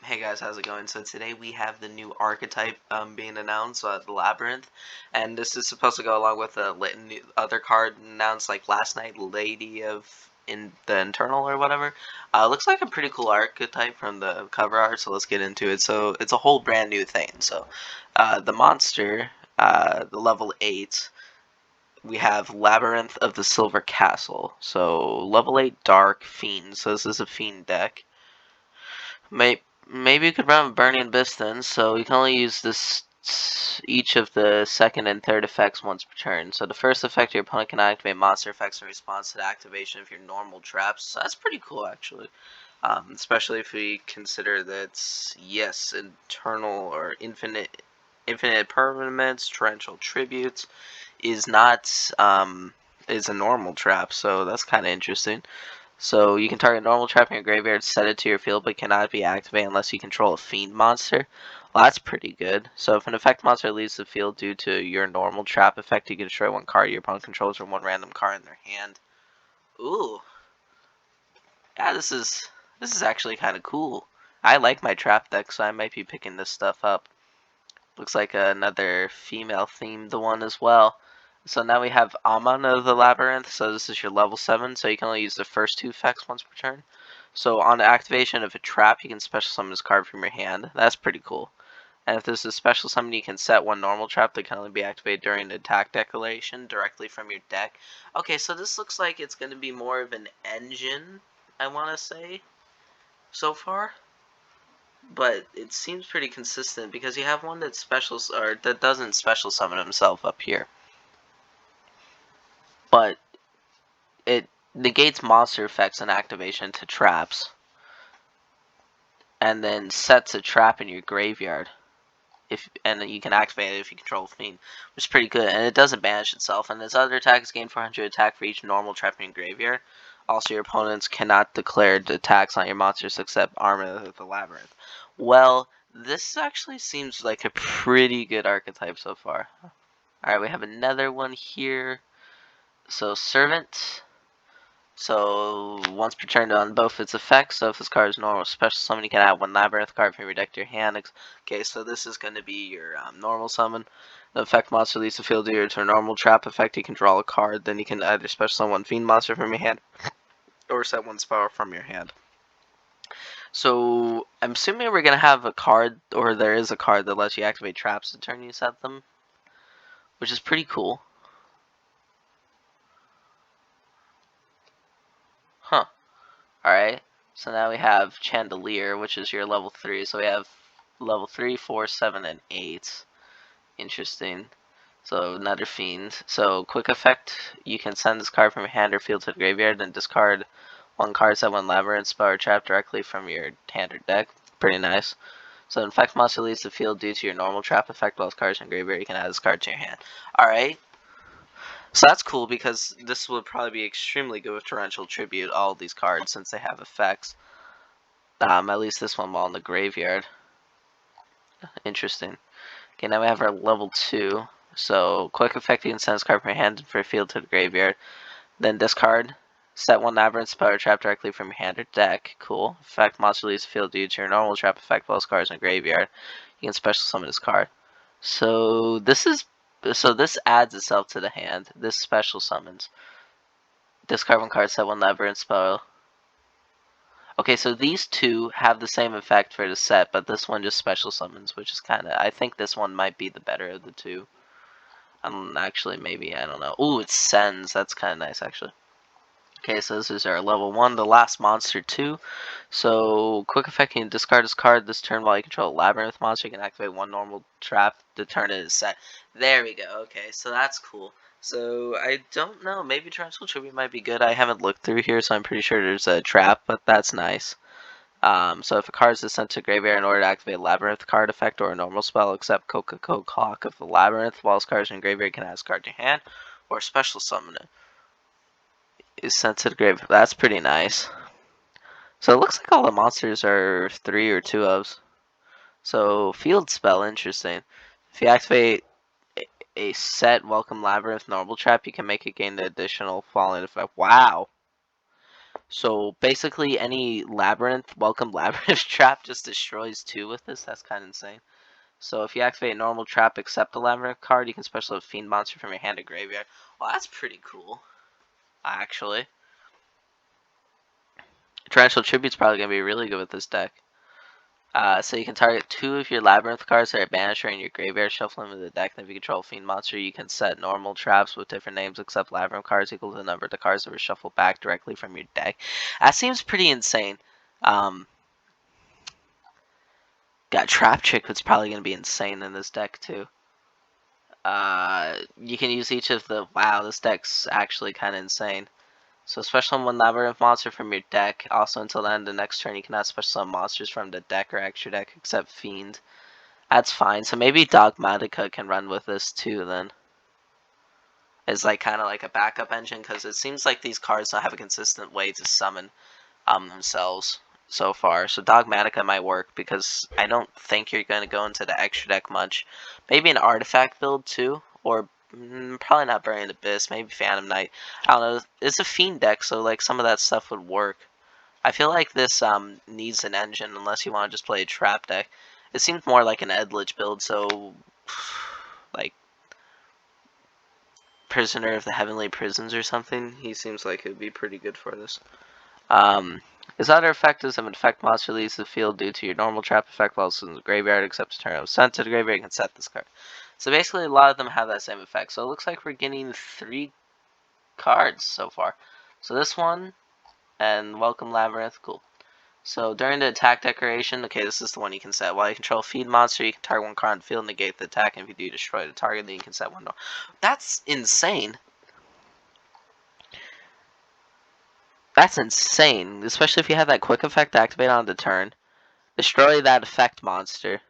Hey guys, how's it going? So today we have the new Archetype being announced, the Labyrinth, and this is supposed to go along with the other card announced like last night, Lady of in the Internal or whatever. Looks like a pretty cool archetype from the cover art, so let's get into it. So it's a whole brand new thing. So the monster, the level 8, we have Labyrinth of the Silver Castle. So level 8 Dark Fiend. So this is a Fiend deck. Maybe you could run Burning Abyss then, so you can only use each of the second and third effects once per turn. So the first effect, your opponent can activate monster effects in response to the activation of your normal traps. So that's pretty cool, actually. Especially if we consider that, yes, eternal or infinite permanents, torrential tributes is not is a normal trap. So that's kind of interesting. So you can target normal trap in your graveyard, set it to your field, but cannot be activated unless you control a fiend monster. Well, that's pretty good. So if an effect monster leaves the field due to your normal trap effect, you can destroy one card your opponent controls or one random card in their hand. Ooh, yeah, this is actually kind of cool. I like my trap deck, so I might be picking this stuff up. Looks like another female themed one as well. So now we have Amon of the Labyrinth. So this is your level 7, so you can only use the first 2 effects once per turn. So on the activation of a trap, you can special summon this card from your hand. That's pretty cool. And if this is special summon, you can set one normal trap that can only be activated during the attack declaration directly from your deck. Okay, so this looks like it's going to be more of an engine, I want to say, so far. But it seems pretty consistent because you have one that that doesn't special summon himself up here. But it negates monster effects and activation to traps, and then sets a trap in your graveyard. And then you can activate it if you control Fiend, which is pretty good. And it doesn't banish itself. And its other attacks gain 400 attack for each normal trap in your graveyard. Also, your opponents cannot declare attacks on your monsters except Armor of the Labyrinth. Well, this actually seems like a pretty good archetype so far. Alright, we have another one here. So, Servant. So, once per turn on both its effects, so if this card is normal special summon, you can add one Labyrinth card from your deck to your hand. Okay, so this is going to be your normal summon. The effect monster leaves the field due to a normal trap effect, you can draw a card, then you can either special summon one Fiend monster from your hand, or set one spell from your hand. So, I'm assuming we're going to have a card, or there is a card that lets you activate traps the turn you set them, which is pretty cool. Huh. Alright, so now we have Chandelier, which is your level 3. So we have level 3, 4, 7, and 8. Interesting. So another Fiend. So quick effect, you can send this card from your hand or field to the graveyard and discard one card, set one Labyrinth spell or trap directly from your hand or deck. Pretty nice. So an effect monster leaves the field due to your normal trap effect while this card is in graveyard, you can add this card to your hand. Alright. So that's cool because this would probably be extremely good with Torrential Tribute, all of these cards, since they have effects. At least this one while in the graveyard. Interesting. Okay, now we have our level 2. So, quick effect, you can send this card from your hand for a field to the graveyard. Then discard. Set one Labyrinth spell or trap directly from your hand or deck. Cool. Effect, monster leaves the field due to your normal trap effect while this card is in the graveyard. You can special summon this card. So, this adds itself to the hand. This special summons. Discard one card, set one Labyrinth spell. Okay, so these two have the same effect for the set, but this one just special summons, which is kind of... I think this one might be the better of the two. Actually, maybe, I don't know. Ooh, it sends. That's kind of nice, actually. Okay, so this is our level 1, the last monster 2. So, quick effect, you can discard this card this turn while you control a Labyrinth monster. You can activate one normal trap the turn it is set. There we go. Okay, so that's cool. So, I don't know. Maybe Torrential Tribute might be good. I haven't looked through here, so I'm pretty sure there's a trap, but that's nice. So if a card is sent to graveyard in order to activate a Labyrinth card effect or a normal spell, except Coca-Cola Clock of the Labyrinth, while this card is in graveyard, you can add this card to your hand, or special summon it. Is sent to the graveyard. That's pretty nice. So it looks like all the monsters are 3 or 2 ofs. So field spell, interesting. If you activate a set Welcome Labyrinth normal trap, you can make it gain the additional falling effect. Wow. So basically, any welcome labyrinth trap just destroys 2 with this. That's kind of insane. So if you activate a normal trap except a labyrinth card, you can special a fiend monster from your hand to graveyard. Well, that's pretty cool, actually. Torrential Tribute's probably gonna be really good with this deck. So you can target 2 of your labyrinth cards that are banished or in your graveyard, shuffle them into the deck, and if you control a fiend monster, you can set normal traps with different names except labyrinth cards equal to the number of the cards that were shuffled back directly from your deck. That seems pretty insane. Got Trap Trick that's probably gonna be insane in this deck too. You can use each of the... Wow, this deck's actually kind of insane. So special summon 1 labyrinth monster from your deck. Also, until the end of the next turn, you cannot special summon monsters from the deck or extra deck except Fiend. That's fine. So maybe Dogmatica can run with this too then. It's like kind of like a backup engine, because it seems like these cards don't have a consistent way to summon themselves so far. So Dogmatica might work, because I don't think you're going to go into the extra deck much. Maybe an artifact build too, or probably not Buried Abyss, maybe Phantom Knight. I don't know. It's a Fiend deck, so like some of that stuff would work. I feel like this needs an engine unless you want to just play a trap deck. It seems more like an Edlich build, so like Prisoner of the Heavenly Prisons or something. He seems like it would be pretty good for this. His other effect is if an effect monster leaves the field due to your normal trap effect while it's in the graveyard, except a turn it was sent to the graveyard, you can set this card. So basically, a lot of them have that same effect. So it looks like we're getting 3 cards so far. So this one, and Welcome Labyrinth, cool. So during the attack decoration, okay, this is the one you can set. While you control a feed monster, you can target 1 card on the field, negate the attack, and if you do, destroy the target, then you can set 1 more. That's insane. That's insane, especially if you have that quick effect activate on the turn. Destroy that effect monster.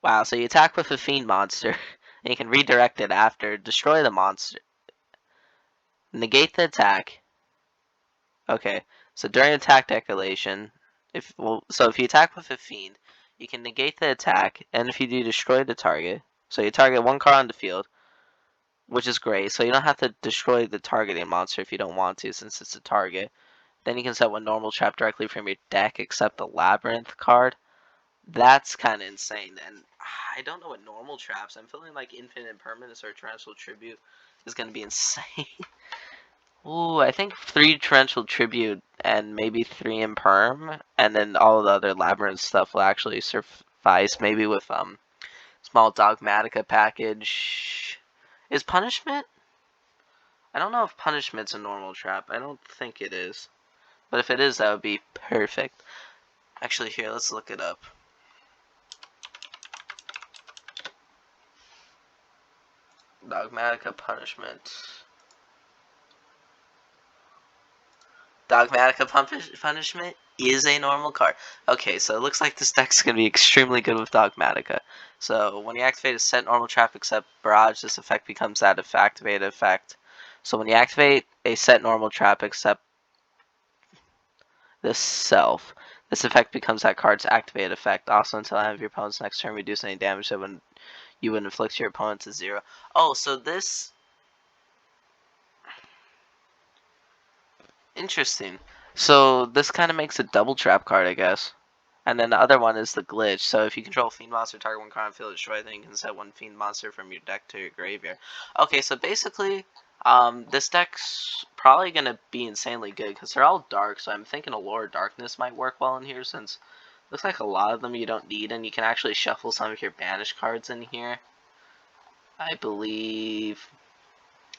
Wow, so you attack with a fiend monster, and you can redirect it after. Destroy the monster. Negate the attack. Okay, so during attack decoration, if you attack with a fiend, you can negate the attack, and if you do, destroy the target. So you target 1 card on the field, which is great. So you don't have to destroy the targeting monster if you don't want to, since it's a target. Then you can set 1 normal trap directly from your deck, except the Labyrinth card. That's kind of insane. And I don't know what normal traps. I'm feeling like Infinite Impermanence or Torrential Tribute is going to be insane. Ooh, I think 3 Torrential Tribute and maybe 3 Imperm, and then all the other Labyrinth stuff will actually suffice. Maybe with small Dogmatica package. Is Punishment? I don't know if Punishment's a normal trap. I don't think it is. But if it is, that would be perfect. Actually, here, let's look it up. Dogmatica Punishment. Dogmatica Punishment is a normal card. Okay, so it looks like this deck's going to be extremely good with Dogmatica. So when you activate a set normal trap except Barrage, this effect becomes that activated effect. So when you activate a set normal trap except this self, this effect becomes that card's activated effect. Also, until the end of your opponent's next turn, reduce any damage that you would inflict your opponent to 0. Oh, so this... Interesting. So this kind of makes a double trap card, I guess. And then the other one is the glitch. So if you control a fiend monster, target 1 card on field, destroy, then you can set 1 fiend monster from your deck to your graveyard. Okay, so basically, this deck's probably gonna be insanely good because they're all dark. So I'm thinking Allure Darkness might work well in here, since it looks like a lot of them you don't need, and you can actually shuffle some of your banished cards in here. I believe.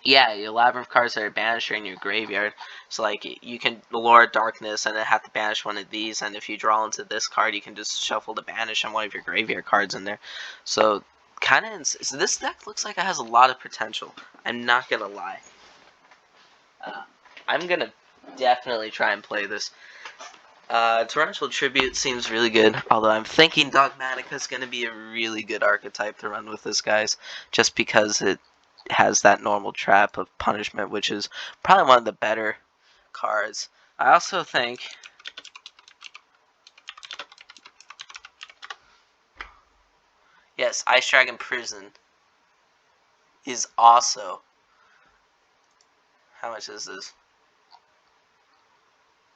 Yeah, your Labyrinth cards that are banished are in your graveyard. So, like, you can Allure Darkness and then have to banish one of these, and if you draw into this card, you can just shuffle the banish on one of your graveyard cards in there. So, kind of... So this deck looks like it has a lot of potential. I'm not gonna lie. I'm gonna definitely try and play this. Torrential Tribute seems really good, although I'm thinking Dogmatica is going to be a really good archetype to run with this, guys, just because it has that normal trap of Punishment, which is probably one of the better cards. I also think... Yes, Ice Dragon Prison is also... How much is this?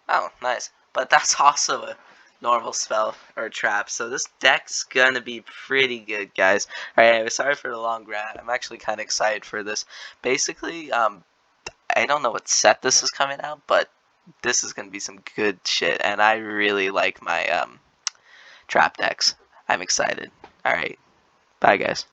Oh, nice. But that's also a normal spell or trap, so this deck's gonna be pretty good, guys. Alright, anyway, sorry for the long rant. I'm actually kind of excited for this. Basically, I don't know what set this is coming out, but this is gonna be some good shit, and I really like my trap decks. I'm excited. Alright, bye guys.